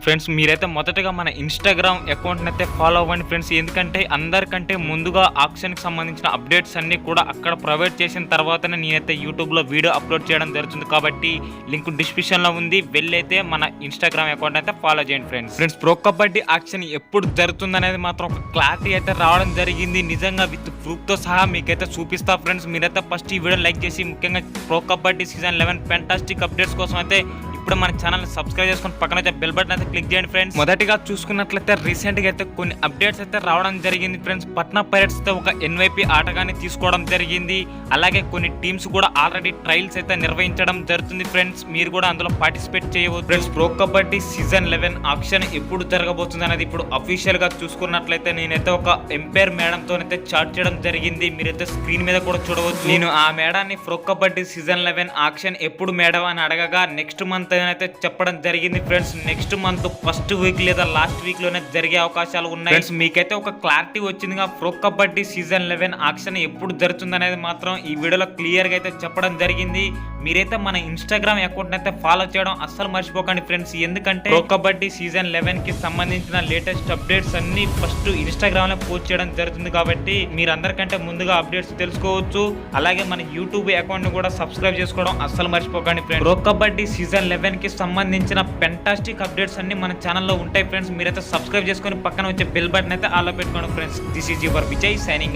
Friends మీరైతే మొదటగా మన ఇన్స్టాగ్రామ్ అకౌంట్ని అయితే ఫాలో అవ్వండి ఫ్రెండ్స్. ఎందుకంటే అందరికంటే ముందుగా ఆక్షన్కి సంబంధించిన అప్డేట్స్ అన్నీ కూడా అక్కడ ప్రొవైడ్ చేసిన తర్వాతనే నేనైతే యూట్యూబ్లో వీడియో అప్లోడ్ చేయడం జరుగుతుంది. కాబట్టి లింక్ డిస్క్రిప్షన్లో ఉంది, వెళ్ళైతే మన ఇన్స్టాగ్రామ్ అకౌంట్ అయితే ఫాలో చేయండి ఫ్రెండ్స్. ప్రో కబడ్డీ ఆక్షన్ ఎప్పుడు జరుగుతుంది అనేది మాత్రం ఒక క్లారిటీ అయితే రావడం జరిగింది. నిజంగా విత్ ప్రూఫ్తో సహా మీకైతే చూపిస్తా ఫ్రెండ్స్. మీరైతే ఫస్ట్ ఈ వీడియో లైక్ చేసి ముఖ్యంగా pro Kabaddi season 11 fantastic updates కోసం అయితే ఇప్పుడు మన ఛానల్ సబ్స్క్రైబ్ చేసుకుని పక్కన అయితే బెల్ బటన్ అయితే క్లిక్ చేయండి ఫ్రెండ్స్. మొదటిగా చూసుకున్నట్లయితే రీసెంట్ గా అయితే కొన్ని అప్డేట్స్ అయితే రావడం జరిగింది ఫ్రెండ్స్. పట్నా పైరేట్స్ అయితే ఒక ఎన్వైపీ ఆటగాన్ని తీసుకోవడం జరిగింది. అలాగే కొన్ని టీమ్స్ కూడా ఆల్రెడీ ట్రయల్స్ అయితే నిర్వహించడం జరుగుతుంది ఫ్రెండ్స్. మీరు కూడా అందులో పార్టిసిపేట్ చేయవచ్చు friends. Pro Kabaddi season 11 auction ఎప్పుడు జరగబోతుంది అనేది ఇప్పుడు అఫీషియల్ గా చూసుకున్నట్లయితే నేనైతే ఒక ఎంపైర్ మేడం తోనైతే చాట్ చేయడం జరిగింది. మీరైతే స్క్రీన్ మీద కూడా చూడవచ్చు. నేను ఆ మేడాన్ని ప్రో కబడ్డీ సీజన్ 11 ఆక్షన్ ఎప్పుడు మేడం అని అడగగా నెక్స్ట్ మంత్ అయితే చెప్పడం జరిగింది friends. Next month first week లేదా లాస్ట్ వీక్ లోనే జరిగే అవకాశాలు ఉన్నాయి ఫ్రెండ్స్. మీకైతే ఒక క్లారిటీ వచ్చిందిగా ప్రో కబడ్డీ సీజన్ 11 ఆక్షన్ ఎప్పుడు జరుగుతుంది అనేది మాత్రం ఈ వీడియోలో క్లియర్ గా అయితే చెప్పడం జరిగింది. మీరైతే మన ఇన్స్టాగ్రామ్ అకౌంట్ అయితే ఫాలో చేయడం అస్సలు మర్చిపోకండి ఫ్రెండ్స్. ఎందుకంటే ప్రో కబడ్డీ సీజన్ 11 కి సంబంధించిన లేటెస్ట్ అప్డేట్స్ అన్ని ఫస్ట్ ఇన్స్టాగ్రామ్ లో పోస్ట్ చేయడం జరుగుతుంది. కాబట్టి మీరు అందరికంటే ముందుగా అప్డేట్స్ తెలుసుకోవచ్చు. అలాగే మన యూట్యూబ్ అకౌంట్ ని కూడా సబ్స్క్రైబ్ చేసుకోవడం అస్సలు మర్చిపోకండి ఫ్రెండ్స్. ప్రో కబడ్డీ సీజన్ 11 కి సంబంధించిన ఫెంటాస్టిక్ అప్డేట్స్ అన్ని మన ఛానల్లో ఉంటాయి ఫ్రెండ్స్. మీరైతే సబ్స్క్రైబ్ చేసుకొని పక్కన వచ్చే బెల్ బటన్ అయితే ఆల్ పెట్టుకోండి friends. This is your Vijay signing.